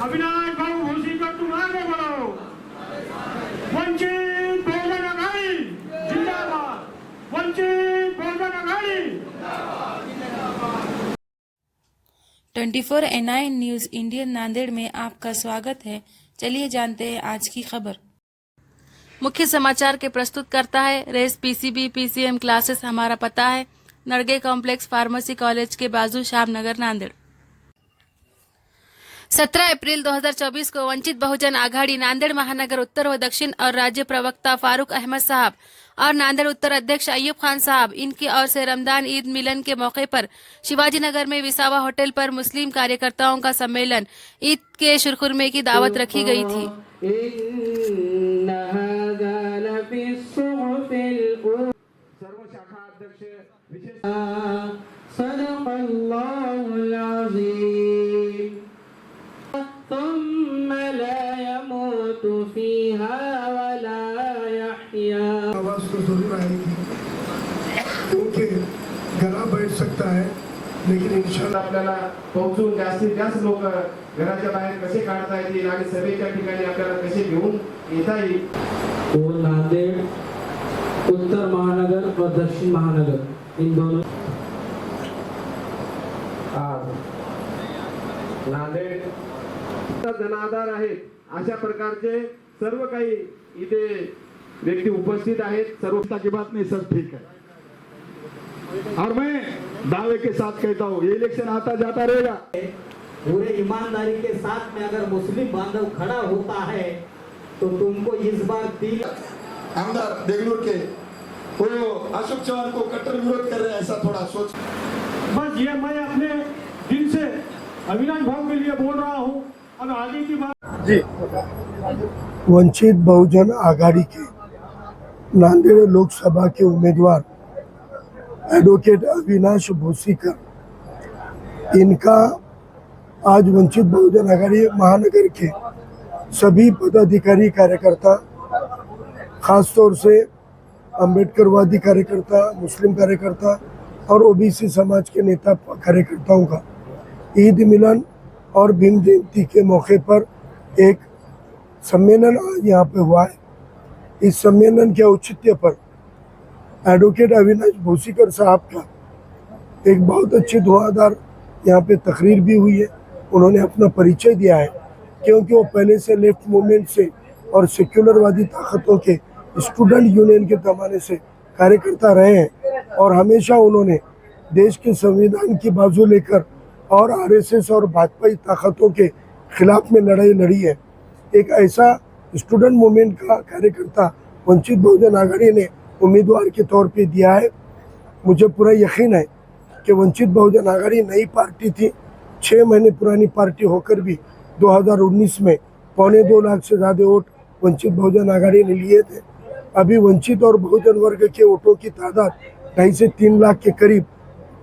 अविनाश भाऊ भोसीकर तुम आगे बढ़ो। वंचित बहुजन आघाड़ी जिंदाबाद, Vanchit Bahujan Aghadi. 24 NI news Indian Nanded में आपका स्वागत है। चलिए जानते हैं आज की खबर। मुख्य समाचार के प्रस्तुत करता है रेस PCB PCM क्लासेस। हमारा पता है नड़गे कॉम्प्लेक्स फार्मेसी कॉलेज के बाजू श्यामनगर नांदेड़। 17 अप्रैल 2024 को वंचित बहुजन आघाड़ी नांदेड़ महानगर उत्तर व दक्षिण और राज्य प्रवक्ता फारूक अहमद साहब और नांदेड़ उत्तर अध्यक्ष अयूब खान साहब इनकी ओर से रमजान ईद मिलन के मौके पर शिवाजी नगर में विसावा होटल पर मुस्लिम कार्यकर्ताओं का सम्मेलन ईद के शुरखुरमे की दावत रखी गई थी। सर्व शाखा अध्यक्ष विशेष आवाज तो जरूर आएगी क्योंकि गला बैठ सकता है, लेकिन इंशाल्लाह आपल्याला पोहोचून जास्तीत जास्त लोक घराच्या बाहेर कसे काढता येतील आणि सभेच्या ठिकाणी आपल्याला कसे घेऊन येता येईल। वो नांदेड़ उत्तर महानगर और दक्षिण महानगर इन दोनों नांदेड जनाधार आहेत अशा प्रकारचे सर्व काही इथे व्यक्ती उपस्थित आहेत। सर्व की बात नहीं, सब ठीक है। और मैं दावे के साथ कहता हूँ ये इलेक्शन आता जाता रहेगा। पूरे ईमानदारी के साथ में अगर मुस्लिम बांधव खड़ा होता है तो तुमको इस बार 3 आमदार देगलूर के वो अशोक चौहान को कट्टर विरोध कर रहे हैं, ऐसा थोड़ा सोच। बस ये मैं अपने दिल से अविनाश भाव के लिए बोल रहा हूँ। अब आगे की बात जी, वंचित बहुजन आघाड़ी के नांदेड़ लोकसभा के उम्मीदवार एडवोकेट अविनाश भोसीकर, इनका आज वंचित बहुजन आघाड़ी महानगर के सभी पदाधिकारी कार्यकर्ता, खासतौर से अंबेडकरवादी कार्यकर्ता, मुस्लिम कार्यकर्ता और ओबीसी समाज के नेता कार्यकर्ताओं का ईद मिलन और भीम जयंती के मौके पर एक सम्मेलन आज यहाँ पे हुआ है। इस सम्मेलन के औचित्य पर एडवोकेट अविनाश भोसीकर साहब का एक बहुत अच्छी धुआंधार यहाँ पे तकरीर भी हुई है। उन्होंने अपना परिचय दिया है क्योंकि वो पहले से लेफ्ट मूवमेंट से और सेक्युलरवादी ताकतों के स्टूडेंट यूनियन के ज़माने से कार्यकर्ता रहे हैं और हमेशा उन्होंने देश के संविधान की बाजू लेकर और RSS और भाजपाई ताकतों के खिलाफ में लड़ाई लड़ी है। एक ऐसा स्टूडेंट मूवमेंट का कार्यकर्ता वंचित बहुजन आघाड़ी ने उम्मीदवार के तौर पे दिया है। मुझे पूरा यकीन है कि वंचित बहुजन आघाड़ी नई पार्टी थी, 6 महीने पुरानी पार्टी होकर भी 2019 में 2.25 लाख से ज़्यादा वोट वंचित बहुजन आघाड़ी ने लिए थे। अभी वंचित और बहुजन वर्ग के वोटों की तादाद 2.5 से 3 लाख के करीब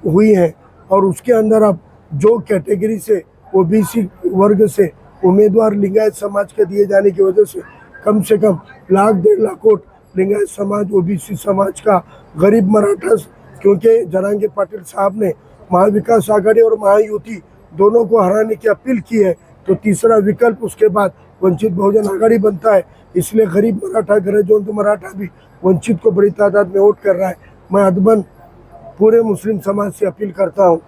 हुई है और उसके अंदर अब जो कैटेगरी से ओबीसी वर्ग से उम्मीदवार लिंगायत समाज के दिए जाने की वजह से कम 1.5 लाख वोट लिंगायत समाज, ओबीसी समाज का, गरीब मराठा, क्योंकि जरांगे पाटिल साहब ने महाविकास आघाड़ी और महायुति दोनों को हराने की अपील की है, तो तीसरा विकल्प उसके बाद वंचित बहुजन आघाड़ी बनता है। इसलिए गरीब मराठा, गरजवंत मराठा भी वंचित को बड़ी तादाद में वोट कर रहा है। मैं अदबन पूरे मुस्लिम समाज से अपील करता हूँ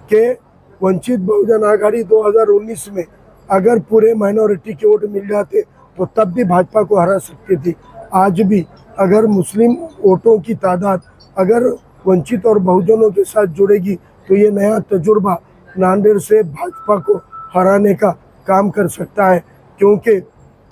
कि वंचित बहुजन आघाड़ी 2019 में अगर पूरे माइनॉरिटी के वोट मिल जाते तो तब भी भाजपा को हरा सकती थी। आज भी अगर मुस्लिम वोटों की तादाद अगर वंचित और बहुजनों के साथ जुड़ेगी तो ये नया तजुर्बा नांदेड़ से भाजपा को हराने का काम कर सकता है, क्योंकि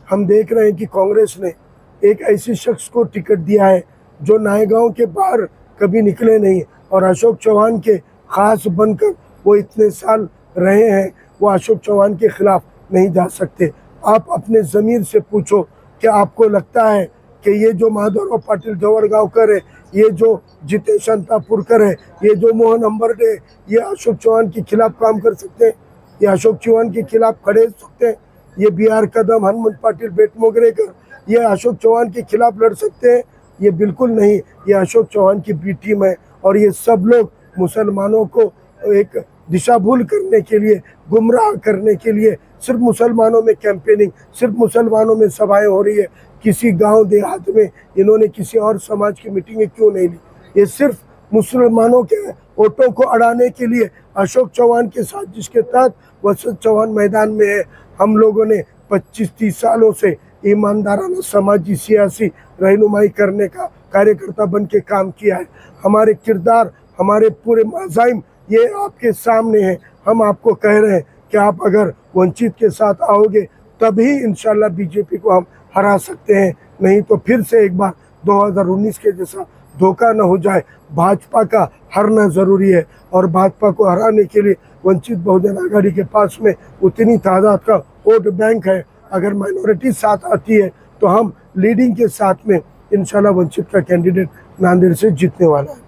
हम देख रहे हैं कि कांग्रेस ने एक ऐसे शख्स को टिकट दिया है जो नायगांव के बाहर कभी निकले नहीं और अशोक चौहान के खास बनकर वो इतने साल रहे हैं, वो अशोक चौहान के खिलाफ नहीं जा सकते। आप अपने ज़मीर से पूछो कि आपको लगता है कि ये जो माधवराव पाटिल जवरगांवकर है, ये जो जितेश अंतापुरकर है, ये जो मोहन अंबर्डे, ये अशोक चौहान के खिलाफ काम कर सकते हैं? ये अशोक चौहान के खिलाफ खड़े हो सकते हैं? ये BR कदम, हनुमंत पाटिल बेटमोगरेकर, ये अशोक चौहान के खिलाफ लड़ सकते हैं? ये बिल्कुल नहीं। ये अशोक चौहान की बी टीम है और ये सब लोग मुसलमानों को एक दिशा भूल करने के लिए, गुमराह करने के लिए सिर्फ मुसलमानों में कैंपेनिंग, सिर्फ मुसलमानों में सभाएं हो रही है। किसी गांव देहात में इन्होंने किसी और समाज की मीटिंगें क्यों नहीं ली? ये सिर्फ मुसलमानों के वोटों को अड़ाने के लिए अशोक चौहान के साजिश के तहत वसंत चौहान मैदान में है। हम लोगों ने 25-30 सालों से ईमानदाराना समाजी सियासी रहनुमाई करने का कार्यकर्ता बन के काम किया है। हमारे किरदार, हमारे पूरे मज़ाहिम ये आपके सामने है। हम आपको कह रहे हैं कि आप अगर वंचित के साथ आओगे तभी इंशाल्लाह बीजेपी को हम हरा सकते हैं, नहीं तो फिर से एक बार 2019 के जैसा धोखा न हो जाए। भाजपा का हारना जरूरी है और भाजपा को हराने के लिए वंचित बहुजन आघाड़ी के पास में उतनी तादाद का वोट बैंक है। अगर माइनॉरिटी साथ आती है तो हम लीडिंग के साथ में इंशाल्लाह वंचित का कैंडिडेट नांदेड़ से जीतने वाला है।